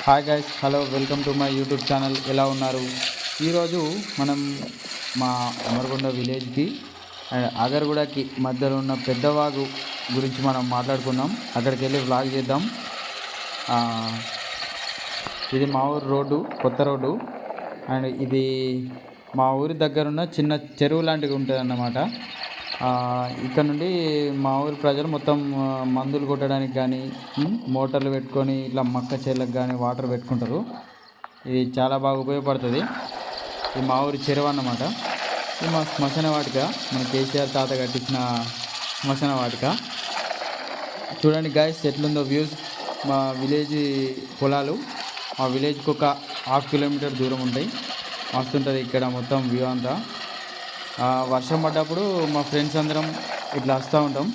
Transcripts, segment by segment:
Hi guys, hello, welcome to my YouTube channel. ఎలా ఉన్నారు? ఈరోజు మనం మా అమరగొండ విలేజ్కి అండ్ ఆగర్గూడకి మధ్యలో ఉన్న పెద్దవాగు గురించి మనం మాట్లాడుకుందాం. అక్కడికి వెళ్ళి వ్లాగ్ చేద్దాం. ఆ, ఇది మా ఊరు రోడ్డు, కొత్త రోడ్డు. అండ్ ఇది మా ఊరి దగ్గరున్న చిన్న చెరువు లాంటిది ఉంటుంది అన్నమాట. ఇక్కడ నుండి మా ఊరి ప్రజలు మొత్తం మందులు కొట్టడానికి కానీ మోటార్లు పెట్టుకొని ఇట్లా మక్క చేలకు కానీ వాటర్ పెట్టుకుంటారు. ఇది చాలా బాగా ఉపయోగపడుతుంది. ఇది మా ఊరి చెరువు అన్నమాట. ఇది మా శ్మశాన వాటిక, మన కేసీఆర్ తాత కట్టించిన శ్మశాన వాటిక. చూడండి గాయస్ ఎట్లుందో వ్యూస్. మా విలేజ్ పొలాలు మా విలేజ్కి ఒక ½ కిలోమీటర్ దూరం ఉంటాయి. మస్తుంటుంది ఇక్కడ మొత్తం వ్యూ అంతా. వర్షం పడ్డప్పుడు మా ఫ్రెండ్స్ అందరం ఇట్లా వస్తూ ఉంటాం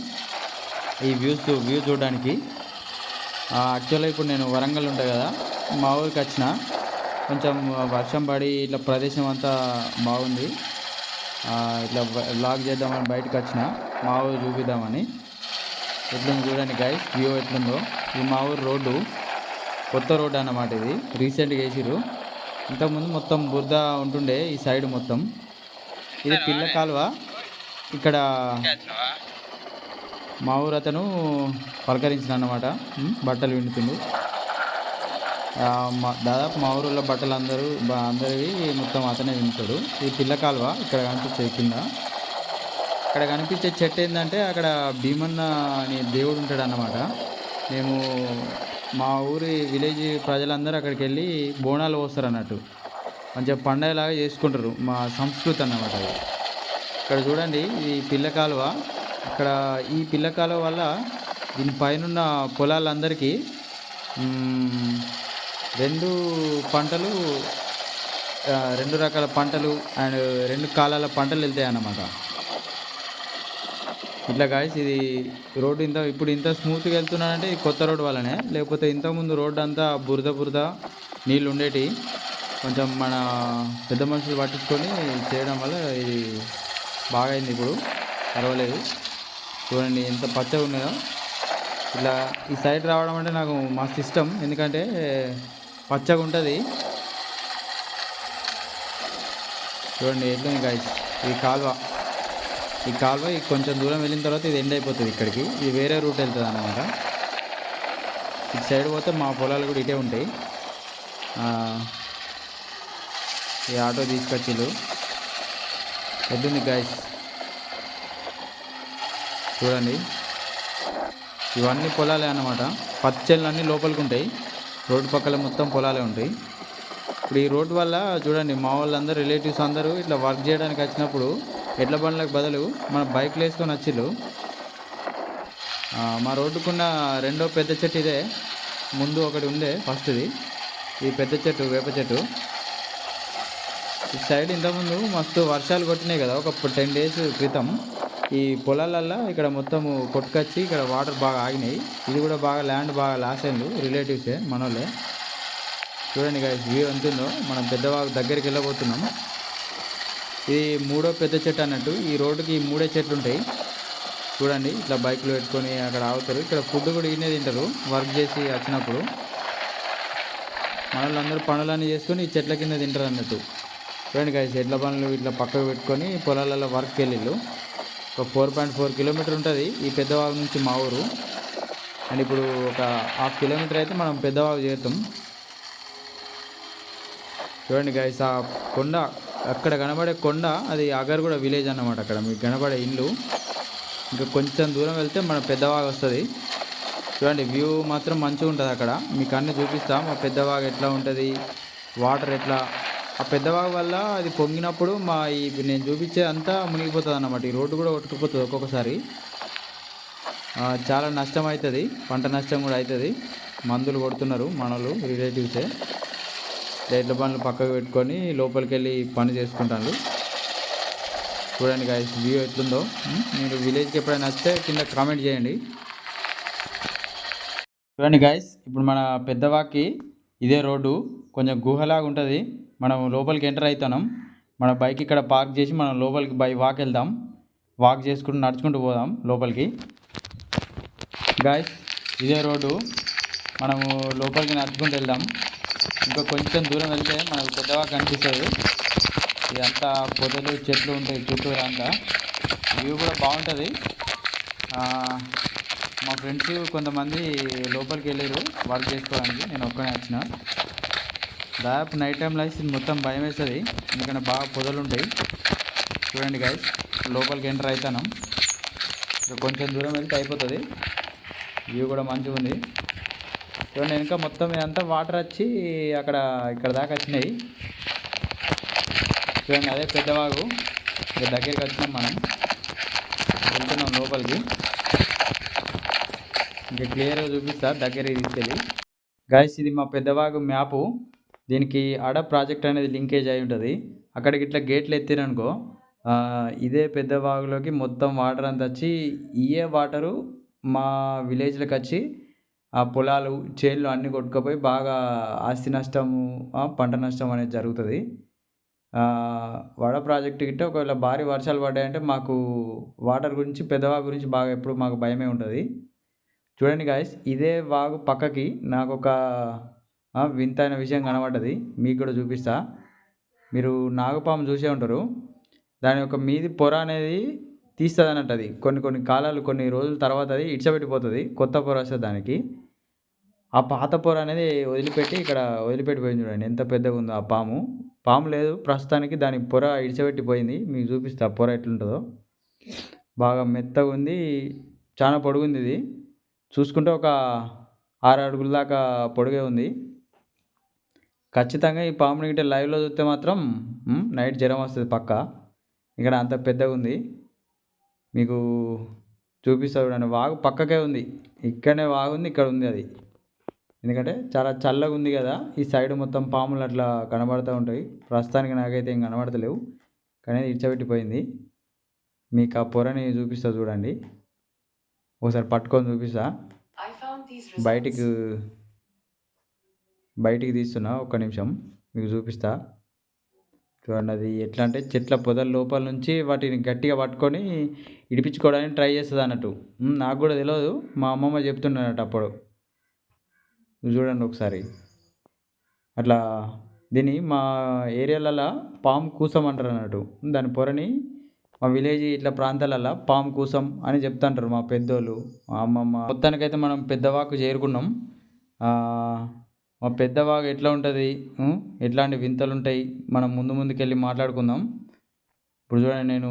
ఈ వ్యూ చూడడానికి. యాక్చువల్గా ఇప్పుడు నేను వరంగల్ ఉంటాను కదా, మా ఊరికి వచ్చిన. కొంచెం వర్షం పడి ఇట్లా ప్రదేశం అంతా బాగుంది. ఇట్లా వ్లాగ్ చేద్దామని బయటకు వచ్చిన, మా ఊరు చూపిద్దామని. ఎట్లుంది చూడండి గైస్, వ్యూ ఎట్లుందో. ఇది మా ఊరు రోడ్డు, కొత్త రోడ్డు అన్నమాట. ఇది రీసెంట్గా వేసిరు. ఇంతకుముందు మొత్తం బురద ఉంటుండే ఈ సైడ్ మొత్తం. ఇది పిల్ల కాలువ. ఇక్కడ మా ఊరు అతను పలకరించిన అన్నమాట, బట్టలు విండుతుండు. దాదాపు మా ఊరిలో బట్టలు అందరివి మొత్తం అతనే వింటాడు. ఈ పిల్ల కాలువ ఇక్కడ కనిపించే కింద. ఇక్కడ కనిపించే చెట్టు ఏంటంటే అక్కడ భీమన్న అని దేవుడు ఉంటాడు అన్నమాట. మేము మా ఊరి విలేజ్ ప్రజలందరూ అక్కడికి వెళ్ళి బోనాలు పోస్తారు అన్నట్టు. మంచిగా పండగలాగా చేసుకుంటారు, మా సంస్కృతి అన్నమాట అది. ఇక్కడ చూడండి ఈ పిల్ల కాలువ. ఇక్కడ ఈ పిల్ల కాలువ వల్ల దీని పైన పొలాలందరికీ రెండు పంటలు, రెండు రకాల పంటలు అండ్ రెండు కాలాల పంటలు వెళ్తాయి అన్నమాట. ఇట్లా గాయస్ ఇది రోడ్డు ఇప్పుడు ఇంత స్మూత్గా వెళ్తున్నానంటే ఈ కొత్త రోడ్డు వల్లనే. లేకపోతే ఇంతకుముందు రోడ్డు అంతా బురద నీళ్ళు ఉండేటి. కొంచెం మన పెద్ద మనుషులు పట్టించుకొని చేయడం వల్ల ఇది బాగా అయింది. ఇప్పుడు పర్వాలేదు. చూడండి ఎంత పచ్చగా ఉన్నాయో. ఇలా ఈ సైడ్ రావడం అంటే నాకు మస్తు ఇష్టం, ఎందుకంటే పచ్చగా ఉంటుంది. చూడండి ఎట్లుంది గాయస్ ఈ కాలువ కొంచెం దూరం వెళ్ళిన తర్వాత ఇది ఎండ్ అయిపోతుంది. ఇక్కడికి ఇది వేరే రూట్ వెళ్తుంది అన్నమాట. ఇటు సైడ్ పోతే మా పొలాలు కూడా ఇటే ఉంటాయి. ఈ ఆటో తీసుకొచ్చిళ్ళు. ఎట్లుంది గాయస్ చూడండి. ఇవన్నీ పొలాలే అన్నమాట. పచ్చళ్ళు అన్నీ లోపలికి ఉంటాయి. రోడ్డు పక్కల మొత్తం పొలాలే ఉంటాయి. ఇప్పుడు ఈ రోడ్డు వల్ల చూడండి మా వాళ్ళందరూ రిలేటివ్స్ అందరూ ఇట్లా వర్క్ చేయడానికి వచ్చినప్పుడు ఎడ్ల బండ్లకు బదులు మన బైక్లు వేసుకొని వచ్చిళ్ళు. మా రోడ్డుకున్న రెండో పెద్ద చెట్టు ఇదే. ముందు ఒకటి ఉండే ఫస్ట్ది, ఈ పెద్ద చెట్టు వేప చెట్టు. ఈ సైడ్ ఇంతకుముందు మస్తు వర్షాలు కొట్టినాయి కదా ఒక 10 days క్రితం. ఈ పొలాలల్లో ఇక్కడ మొత్తము కొట్టుకొచ్చి ఇక్కడ వాటర్ బాగా ఆగినాయి. ఇది కూడా బాగా ల్యాండ్ బాగా లాస్ అయింది. రిలేటివ్సే మనోళ్ళే. చూడండి గాయస్ వ్యూ ఎంతుందో. మనం పెద్దవాగు దగ్గరికి వెళ్ళబోతున్నాం. ఇది మూడో పెద్ద చెట్టు అన్నట్టు. ఈ రోడ్డుకి 3 చెట్లు ఉంటాయి. చూడండి ఇట్లా బైకులు పెట్టుకొని అక్కడ ఆగుతారు. ఇక్కడ ఫుడ్ కూడా ఈయనే తింటారు వర్క్ చేసి వచ్చినప్పుడు. మనోళ్ళందరూ పనులన్నీ చేసుకొని ఈ చెట్ల కింద తింటారు అన్నట్టు. చూడండి గాయస్ ఎడ్ల పనులు ఇట్లా పక్కకు పెట్టుకొని పొలాలలో వర్క్కి వెళ్ళిళ్ళు. ఒక 4.4 kilometers ఉంటుంది ఈ పెద్దవాగు నుంచి మా ఊరు. అండ్ ఇప్పుడు ఒక ½ kilometer అయితే మనం పెద్దవాగు చేరుతాం. చూడండి గాయస్ ఆ కొండ, అక్కడ కనబడే కొండ అది ఆగర్గూడ విలేజ్ అన్నమాట. అక్కడ మీకు కనబడే ఇల్లు. ఇంకా కొంచెం దూరం వెళ్తే మన పెద్దవాగు వస్తుంది. చూడండి వ్యూ మాత్రం మంచిగా ఉంటుంది. అక్కడ మీకు అన్నీ చూపిస్తాం. ఆ పెద్దవాగు ఎట్లా ఉంటుంది, వాటర్ ఎట్లా. ఆ పెద్దవాగు వల్ల అది పొంగినప్పుడు నేను చూపించే అంతా మునిగిపోతుంది అన్నమాట. ఈ రోడ్డు కూడా కొట్టుకుపోతుంది ఒక్కొక్కసారి. చాలా నష్టం అవుతుంది, పంట నష్టం కూడా అవుతుంది. మందులు కొడుతున్నారు మనోళ్ళు రిలేటివ్సే. ఎడ్ల బండ్లు పక్కకు పెట్టుకొని లోపలికి వెళ్ళి పని చేసుకుంటాను. చూడండి గాయస్ వ్యూ ఎట్లుందో. మీరు విలేజ్కి ఎప్పుడైనా వస్తే కింద కామెంట్ చేయండి. చూడండి గాయస్ ఇప్పుడు మన పెద్దవాకి ఇదే రోడ్డు. కొంచెం గుహలాగా ఉంటుంది. మనం లోపలికి ఎంటర్ అవుతున్నాం. మన బైక్ ఇక్కడ పార్క్ చేసి మనం లోపలికి వాక్ వెళ్దాం. వాక్ చేసుకుంటూ నడుచుకుంటూ పోదాం లోపలికి. గాయస్ ఇదే రోడ్డు. మనము లోపలికి నడుచుకుంటూ వెళ్దాం. ఇంకా కొంచెం దూరం వెళ్తే మనకు పెద్దవాగు కనిపిస్తుంది. ఇదంతా పొదలు చెట్లు ఉంటాయి చుట్టూరు అంతా. వ్యూ కూడా బాగుంటుంది. మా ఫ్రెండ్స్ కొంతమంది లోపలికి వెళ్ళారు వర్క్ చేసుకోవడానికి, నేను ఒక్కనే వచ్చిన. దాదాపు నైట్ టైంలో అయితే మొత్తం భయం వేస్తుంది, ఎందుకంటే బాగా పొదలు ఉంటాయి. చూడండి గైస్, లోపలికి ఎంటర్ అవుతాను. కొంచెం దూరం వెళ్తే అయిపోతుంది. వ్యూ కూడా మంచిగా ఉంది. చూడండి వెనక మొత్తం ఇదంతా వాటర్ వచ్చి ఇక్కడ దాకా వచ్చినాయి. చూడండి అదే పెద్దవాగు. ఇక దగ్గరికి వచ్చినాం, మనం వెళ్తున్నాం లోపలికి. ఇంకా క్లియర్గా చూపిస్తా దగ్గరికి తీసుకెళ్ళి. గైస్, ఇది మా పెద్దవాగు మ్యాపు. దీనికి ఆడ ప్రాజెక్ట్ అనేది లింకేజ్ అయి ఉంటుంది. అక్కడికి ఇట్లా గేట్లు ఎత్తిరనుకో, ఇదే పెద్ద వాగులోకి మొత్తం వాటర్ అంతా వచ్చి, ఇయే వాటరు మా విలేజ్లోకి వచ్చి ఆ పొలాలు చేళ్ళు అన్నీ కొట్టుకుపోయి బాగా ఆస్తి నష్టము, పంట నష్టం అనేది జరుగుతుంది. వడ ప్రాజెక్టు గిట్ట ఒకవేళ భారీ వర్షాలు పడ్డాయంటే మాకు వాటర్ గురించి, పెద్దవాగు గురించి బాగా ఎప్పుడు మాకు భయమే ఉంటుంది. చూడండి గాయస్, ఇదే వాగు పక్కకి నాకు ఒక వింతైన విషయం కనబడ్డది. మీకు కూడా చూపిస్తా. మీరు నాగుపాము చూసే ఉంటారు. దాని యొక్క మీది పొర అనేది తీస్తుంది అన్నట్టు. అది కొన్ని కాలాలు, కొన్ని రోజుల తర్వాత అది ఇడ్చబెట్టిపోతుంది, కొత్త పొర వస్తుంది దానికి. ఆ పాత పొర అనేది వదిలిపెట్టి ఇక్కడ వదిలిపెట్టిపోయింది. చూడండి ఎంత పెద్దగా ఉందో ఆ పాము లేదు ప్రస్తుతానికి, దాని పొర ఇడిచబెట్టిపోయింది. మీకు చూపిస్తా పొర ఎట్లుంటుందో. బాగా మెత్తగా ఉంది, చాలా పొడుగుంది. ఇది చూసుకుంటే ఒక 6 అడుగుల దాకా పొడుగే ఉంది. ఖచ్చితంగా ఈ పాముని గిట్ట లైవ్లో చూస్తే మాత్రం నైట్ జ్వరం వస్తుంది పక్క. ఇక్కడ అంత పెద్దగా ఉంది, మీకు చూపిస్తా చూడండి. వాగు పక్కకే ఉంది, ఇక్కడనే వాగు ఉంది, ఇక్కడ ఉంది అది. ఎందుకంటే చాలా చల్లగా ఉంది కదా, ఈ సైడ్ మొత్తం పాములు అట్లా కనబడుతూ ఉంటాయి. ప్రస్తుతానికి నాకైతే ఏం కనబడతలేవు, కానీ ఇడ్చబెట్టిపోయింది. మీకు ఆ పొరని చూపిస్తా చూడండి, ఒకసారి పట్టుకొని చూపిస్తా. బయటికి తీస్తున్నా, ఒక్క నిమిషం మీకు చూపిస్తా. చూడండి అది ఎట్లా అంటే చెట్ల పొదల లోపల నుంచి వాటిని గట్టిగా పట్టుకొని ఇడిపించుకోవడానికి ట్రై చేస్తుంది అన్నట్టు. నాకు కూడా తెలియదు, మా అమ్మమ్మ చెప్తున్నారట అప్పుడు. చూడండి ఒకసారి అట్లా. దీన్ని మా ఏరియాలలో పాము కూసం అంటారు అన్నట్టు. దాని పొరని మా విలేజ్ ఇట్లా ప్రాంతాలలో పాము కూసం అని చెప్తుంటారు మా పెద్దోళ్ళు, మా అమ్మమ్మ. మొత్తానికైతే మనం పెద్దవాకు చేరుకున్నాం. మా పెద్దవాగు ఎట్లా ఉంటుంది, ఎట్లాంటి వింతలు ఉంటాయి, మనం ముందుకెళ్ళి మాట్లాడుకుందాం. ఇప్పుడు చూడండి, నేను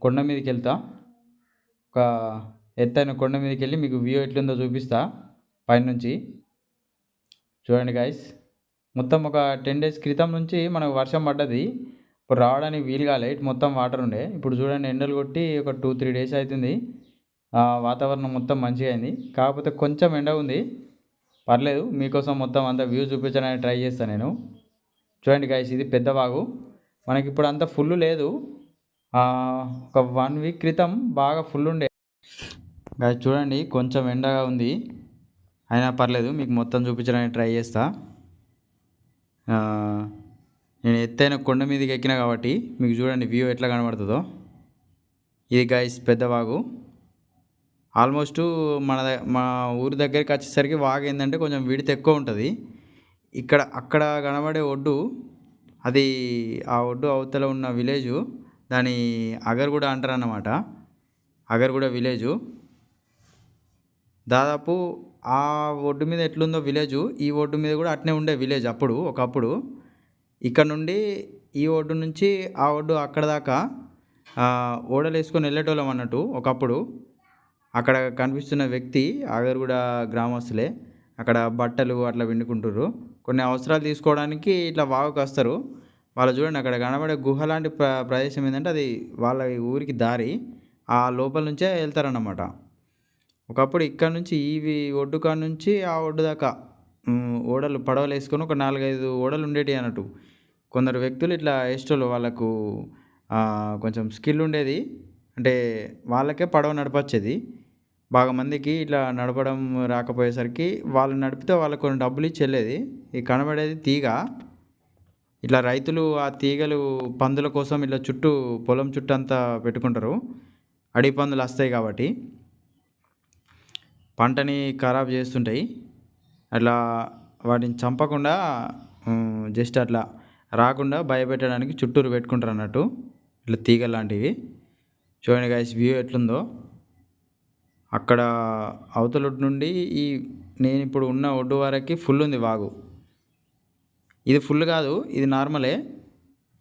కొండ మీదకి వెళ్తా. ఒక ఎత్తైన కొండ మీదకి వెళ్ళి మీకు వ్యూ ఎట్లుందో చూపిస్తా పైనుంచి. చూడండి గాయస్, మొత్తం ఒక 10 days క్రితం నుంచి మనకు వర్షం పడ్డది. ఇప్పుడు రావడానికి వీలు కాలే, ఇటు మొత్తం వాటర్ ఉండే. ఇప్పుడు చూడండి ఎండలు కొట్టి ఒక 2-3 days అవుతుంది. వాతావరణం మొత్తం మంచిగా అయింది, కాకపోతే కొంచెం ఎండ ఉంది. పర్లేదు, మీకోసం మొత్తం అంతా వ్యూ చూపించడానికి ట్రై చేస్తాను నేను. చూడండి గాయస్, ఇది పెద్దవాగు. మనకి ఇప్పుడు అంత ఫుల్ లేదు, ఒక 1 week క్రితం బాగా ఫుల్ ఉండే. గాయస్ చూడండి, కొంచెం ఎండగా ఉంది, అయినా పర్లేదు, మీకు మొత్తం చూపించడానికి ట్రై చేస్తా. నేను ఎత్తైన కొండ మీదకి ఎక్కినా కాబట్టి మీకు చూడండి వ్యూ ఎట్లా కనబడుతుందో. ఇది గాయస్ పెద్దవాగు. ఆల్మోస్ట్ మా ఊరి దగ్గరికి వచ్చేసరికి వాగు ఏంటంటే కొంచెం విడత ఎక్కువ ఉంటుంది. అక్కడ కనబడే ఒడ్డు, అది ఆ ఒడ్డు అవతల ఉన్న విలేజు, దాని అగర్గూడ అంటారు అన్నమాట. అగర్గూడ విలేజు దాదాపు ఆ ఒడ్డు మీద ఎట్లుందో విలేజు, ఈ ఒడ్డు మీద కూడా అట్నే ఉండే విలేజ్ ఒకప్పుడు. ఇక్కడ నుండి ఈ ఒడ్డు నుంచి ఆ ఒడ్డు అక్కడ దాకా ఓడలు వేసుకొని వెళ్ళేటోళ్ళం అన్నట్టు ఒకప్పుడు. అక్కడ కనిపిస్తున్న వ్యక్తి అగర్గూడ గ్రామస్తులే. అక్కడ బట్టలు అట్లా పిండుకుంటారు, కొన్ని అవసరాలు తీసుకోవడానికి ఇట్లా వాగుకి వస్తారు. వాళ్ళు చూడండి, అక్కడ కనబడే గుహ లాంటి ప్రదేశం ఏంటంటే అది వాళ్ళ ఊరికి దారి, ఆ లోపల నుంచే వెళ్తారన్నమాట. ఒకప్పుడు ఇక్కడ నుంచి ఈ ఒడ్డు కాడ నుంచి ఆ ఒడ్డు దాకా ఓడలు పడవలు వేసుకొని ఒక 4-5 ఓడలు ఉండేవి అన్నట్టు. కొందరు వ్యక్తులు ఇట్లా వేసేటోళ్ళు, వాళ్ళకు కొంచెం స్కిల్ ఉండేది, అంటే వాళ్ళకే పడవ నడపచ్చేది. బాగా మందికి ఇట్లా నడపడం రాకపోయేసరికి వాళ్ళు నడిపితే వాళ్ళకు కొన్ని డబ్బులు ఇచ్చి వెళ్ళేది. ఈ కనబడేది తీగ. ఇట్లా రైతులు ఆ తీగలు పందుల కోసం ఇట్లా పొలం చుట్టూ అంతా పెట్టుకుంటారు, అడవి పందులు వస్తాయి కాబట్టి పంటని ఖరాబ్ చేస్తుంటాయి. అట్లా వాటిని చంపకుండా జస్ట్ అట్లా రాకుండా భయపెట్టడానికి చుట్టూరు పెట్టుకుంటారు అన్నట్టు, ఇట్లా తీగ లాంటివి. చూడండి గైస్ వ్యూ ఎట్లుందో. అక్కడ అవతల ఒడ్డు నుండి ఈ నేను ఇప్పుడు ఉన్న ఒడ్డు వరకు ఫుల్ ఉంది వాగు. ఇది ఫుల్ కాదు, ఇది నార్మలే.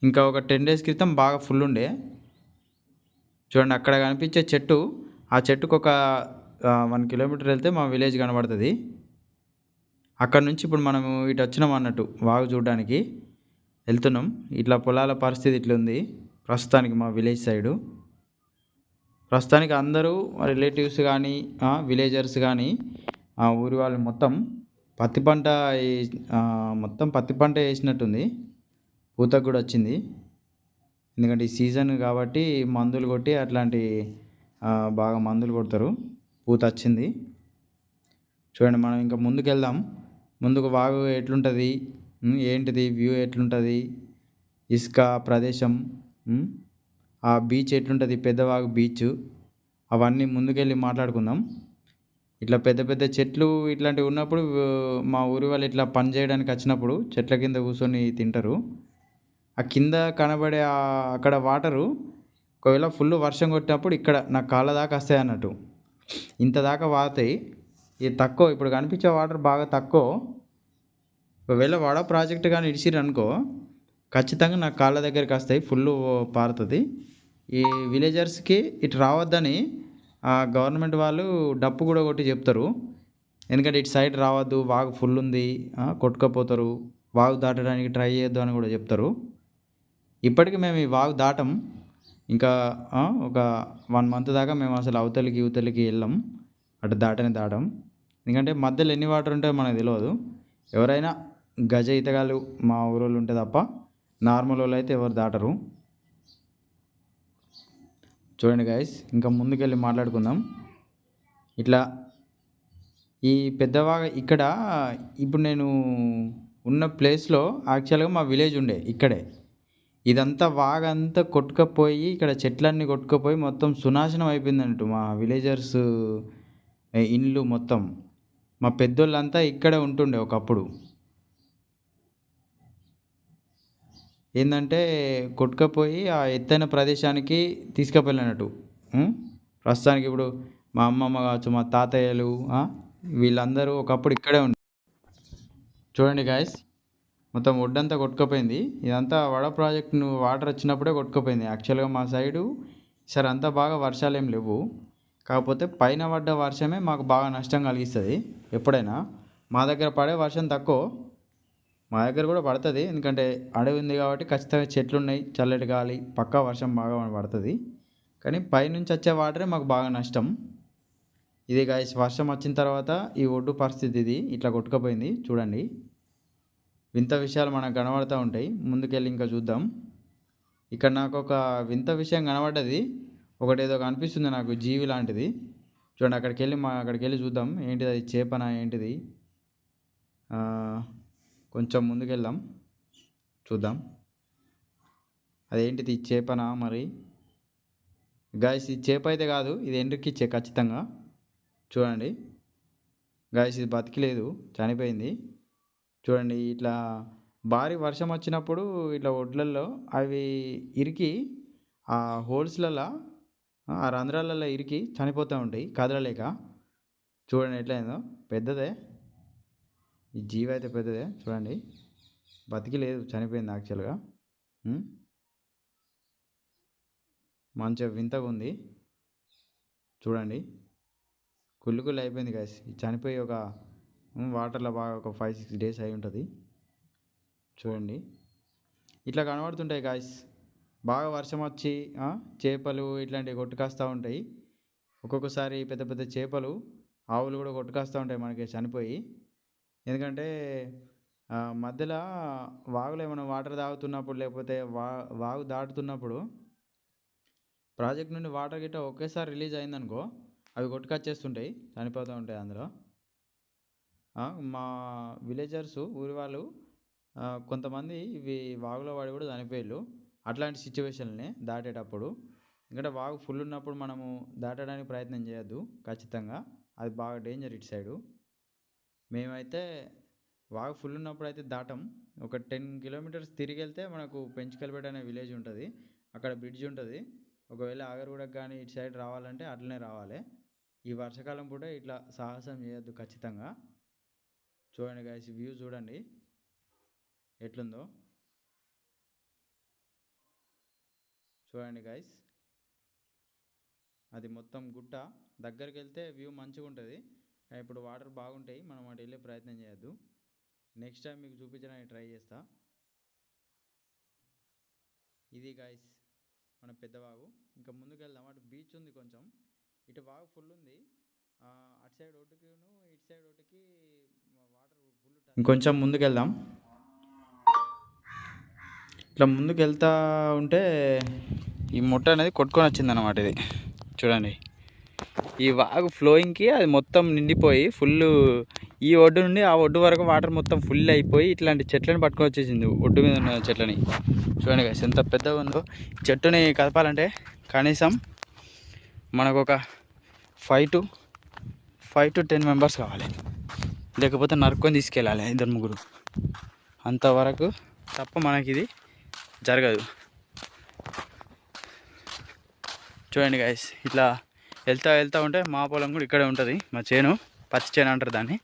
ఇంకా ఒక 10 days క్రితం బాగా ఫుల్ ఉండే. చూడండి అక్కడ కనిపించే చెట్టు, ఆ చెట్టుకు ఒక 1 kilometer వెళ్తే మా విలేజ్ కనబడుతుంది. అక్కడ నుంచి ఇప్పుడు మనము ఇటు వచ్చినాం అన్నట్టు వాగు చూడడానికి వెళ్తున్నాం. ఇట్లా పొలాల పరిస్థితి ఇట్లుంది ప్రస్తుతానికి మా విలేజ్ సైడు. ప్రస్తుతానికి అందరూ రిలేటివ్స్ కానీ విలేజర్స్ కానీ ఊరి వాళ్ళు మొత్తం పత్తి పంట మొత్తం పత్తి పంట వేసినట్టుంది. పూతకు కూడా వచ్చింది, ఎందుకంటే ఈ సీజన్ కాబట్టి మందులు కొట్టి అట్లాంటి బాగా మందులు కొడతారు. పూత వచ్చింది. చూడండి మనం ఇంకా ముందుకు వెళ్దాం. ముందుకు వాగు ఎట్లుంటుంది, ఏంటిది వ్యూ ఎట్లుంటుంది, ఇసుక ప్రదేశం, ఆ బీచ్ ఎట్లుంటుంది, పెద్దవాగు బీచ్, అవన్నీ ముందుకెళ్ళి మాట్లాడుకుందాం. ఇట్లా పెద్ద పెద్ద చెట్లు ఇట్లాంటివి ఉన్నప్పుడు మా ఊరి వాళ్ళు ఇట్లా పని చేయడానికి వచ్చినప్పుడు చెట్ల కింద కూర్చొని తింటారు. ఆ కింద కనబడే అక్కడ వాటరు ఒకవేళ ఫుల్ వర్షం కొట్టినప్పుడు ఇక్కడ నా కాళ్ళ దాకా వస్తాయి అన్నట్టు, ఇంత దాకా వాతాయి. ఇది తక్కువ, ఇప్పుడు కనిపించే వాటర్ బాగా తక్కువ. ఒకవేళ వాడ ప్రాజెక్ట్ కానీ ఇడిచిర్రు అనుకో ఖచ్చితంగా నా కాళ్ళ దగ్గరికి వస్తాయి, ఫుల్ పారుతుంది. ఈ విలేజర్స్కి ఇటు రావద్దని గవర్నమెంట్ వాళ్ళు డప్పు కూడా కొట్టి చెప్తారు. ఎందుకంటే ఇటు సైడ్ రావద్దు, వాగు ఫుల్ ఉంది, కొట్టుకపోతారు, వాగు దాటడానికి ట్రై చేయొద్దు అని కూడా చెప్తారు. ఇప్పటికీ మేము ఈ వాగు దాటం, ఇంకా ఒక 1 month దాకా మేము అసలు అవతలికి యువతలికి వెళ్ళాం, అటు దాటం. ఎందుకంటే మధ్యలో ఎన్ని వాటర్ ఉంటాయో మనకు తెలియదు. ఎవరైనా గజ ఈతగాళ్ళు మా ఊరోళ్ళు ఉంటే తప్ప నార్మల్ వాళ్ళు అయితే ఎవరు దాటరు. చూడండి గైస్ ఇంకా ముందుకెళ్ళి మాట్లాడుకుందాం. ఇట్లా ఈ పెద్దవాగ ఇక్కడ ఇప్పుడు నేను ఉన్న ప్లేస్లో యాక్చువల్గా మా విలేజ్ ఉండే ఇక్కడే. ఇదంతా వాగంతా కొట్టుకపోయి ఇక్కడ చెట్లన్నీ కొట్టుకపోయి మొత్తం సునాశనం అయిపోయింది అన్నట్టు. మా విలేజర్స్ ఇండ్లు మొత్తం, మా పెద్దోళ్ళంతా ఇక్కడే ఉంటుండే ఒకప్పుడు. ఏంటంటే కొట్టుకపోయి ఆ ఎత్తైన ప్రదేశానికి తీసుకుపోయినట్టు. ప్రస్తుతానికి ఇప్పుడు మా అమ్మమ్మ కావచ్చు, మా తాతయ్యలు వీళ్ళందరూ ఒకప్పుడు ఇక్కడే ఉండే. చూడండి గాయస్ మొత్తం ఒడ్డంతా కొట్టుకుపోయింది. ఇదంతా వడ ప్రాజెక్ట్ వాటర్ వచ్చినప్పుడే కొట్టుకుపోయింది. యాక్చువల్గా మా సైడు సరే అంతా బాగా వర్షాలు ఏం లేవు, కాకపోతే పైన పడ్డ వర్షమే మాకు బాగా నష్టం కలిగిస్తుంది. ఎప్పుడైనా మా దగ్గర పడే వర్షం తక్కువ, మా దగ్గర కూడా పడుతుంది, ఎందుకంటే అడవి ఉంది కాబట్టి ఖచ్చితంగా చెట్లు ఉన్నాయి, చల్లటి గాలి, పక్కా వర్షం బాగా పడుతుంది. కానీ పైనుంచి వచ్చే వాటరే మాకు బాగా నష్టం. ఇది గాయస్ వర్షం వచ్చిన తర్వాత ఈ ఒడ్డు పరిస్థితి ఇది ఇట్లా కొట్టుకుపోయింది. చూడండి వింత విషయాలు మనకు కనబడుతూ ఉంటాయి. ముందుకెళ్ళి ఇంకా చూద్దాం. ఇక్కడ నాకు ఒక వింత విషయం కనబడ్డది, ఒకటి ఏదో కనిపిస్తుంది నాకు, జీవి లాంటిది. చూడండి అక్కడికి వెళ్ళి చూద్దాం ఏంటిది, అది చేపన ఏంటిది. కొంచెం ముందుకెళ్దాం చూద్దాం అదేంటిది, చేపనా మరి. గాయస్ ఇది చేప అయితే కాదు, ఇది ఎండ్రికిచ్చే ఖచ్చితంగా. చూడండి గాయస్ ఇది బతికిలేదు, చనిపోయింది. చూడండి ఇట్లా భారీ వర్షం వచ్చినప్పుడు ఇట్లా ఒడ్లల్లో అవి ఇరికి ఆ హోల్స్లలో ఆ రంధ్రాలలో ఇరికి చనిపోతూ ఉంటాయి కదలలేక. చూడండి ఎట్లయిందో, పెద్దదే ఈ జీవి అయితే, పెద్దదే. చూడండి బతికి లేదు, చనిపోయింది యాక్చువల్గా. మంచిగా వింతగా ఉంది. చూడండి కుళ్ళు అయిపోయింది గాయస్, చనిపోయి ఒక వాటర్లో బాగా ఒక 5-6 days అయి ఉంటుంది. చూడండి ఇట్లా కనబడుతుంటాయి గాయస్. బాగా వర్షం వచ్చి చేపలు ఇట్లాంటివి కొట్టుకొస్తూ ఉంటాయి. ఒక్కొక్కసారి పెద్ద పెద్ద చేపలు, ఆవులు కూడా కొట్టుకొస్తూ ఉంటాయి మనకి చనిపోయి. ఎందుకంటే మధ్యలో వాగులో ఏమైనా వాటర్ తాగుతున్నప్పుడు, లేకపోతే వాగు దాటుతున్నప్పుడు ప్రాజెక్ట్ నుండి వాటర్ గిట్ట ఒకేసారి రిలీజ్ అయిందనుకో అవి కొట్టుకొచ్చేస్తుంటాయి, చనిపోతూ ఉంటాయి అందులో. మా విలేజర్స్ ఊరి వాళ్ళు కొంతమంది ఇవి వాగులో వాడి కూడా చనిపోయారు అట్లాంటి సిచ్యువేషన్ని దాటేటప్పుడు. ఎందుకంటే వాగు ఫుల్ ఉన్నప్పుడు మనము దాటడానికి ప్రయత్నం చేయొద్దు ఖచ్చితంగా, అది బాగా డేంజర్ ఇటు సైడు. మేమైతే వాగు ఫుల్ ఉన్నప్పుడు అయితే దాటం. ఒక 10 కిలోమీటర్స్ తిరిగి వెళ్తే మనకు పెంచుకల్పేట అనే విలేజ్ ఉంటుంది. అక్కడ బ్రిడ్జ్ ఉంటుంది. ఒకవేళ ఆగర్గూడకు కానీ ఇటు సైడ్ రావాలంటే అట్లనే రావాలి. ఈ వర్షాకాలం పూట ఇట్లా సాహసం చేయొద్దు ఖచ్చితంగా. చూడండి గైస్, వ్యూ చూడండి ఎట్లుందో. చూడండి గైస్, అది మొత్తం గుట్ట. దగ్గరికి వెళ్తే వ్యూ మంచిగా ఉంటుంది. ఇప్పుడు వాటర్ బాగుంటాయి, మనం అటు వెళ్ళే ప్రయత్నం చేయొద్దు. నెక్స్ట్ టైం మీకు చూపించడానికి ట్రై చేస్తా. ఇది గైస్ మన పెద్దవాగు. ఇంకా ముందుకు వెళ్దాం. అటు బీచ్ ఉంది కొంచెం, ఇటు వాగు ఫుల్ ఉంది. అటు సైడ్ ఒడ్డుకి ఇటు సైడ్ ఒడ్డుకి వాటర్ ఫుల్. ఇంకొంచెం ముందుకు వెళ్దాం. ఇట్లా ముందుకు వెళ్తా ఉంటే ఈ ముట్ట అనేది కొట్టుకొని వచ్చింది అన్నమాట. ఇది చూడండి, ఈ వాగు ఫ్లోయింగ్కి అది మొత్తం నిండిపోయి ఫుల్, ఈ ఒడ్డు నుండి ఆ ఒడ్డు వరకు వాటర్ మొత్తం ఫుల్ అయిపోయి ఇట్లాంటి చెట్లని పట్టుకొని వచ్చేసింది. ఒడ్డు మీద ఉన్న చెట్లని చూడండి గైస్ ఎంత పెద్దగా ఉందో. చెట్టుని కదపాలంటే కనీసం మనకు ఒక 5 to 10 మెంబర్స్ కావాలి, లేకపోతే నరుక్కొని తీసుకెళ్ళాలి 2-3. అంతవరకు తప్ప మనకి ఇది జరగదు. చూడండి గైస్, ఇట్లా వెళ్తా ఉంటే మా పొలం కూడా ఇక్కడే ఉంటుంది. మా చేను, పచ్చి చేను అంటారు దాన్ని,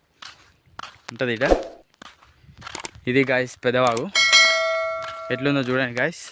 ఉంటుంది ఇట. ఇది గాయస్ పెద్దవాగు ఎట్లుందో చూడండి గాయస్.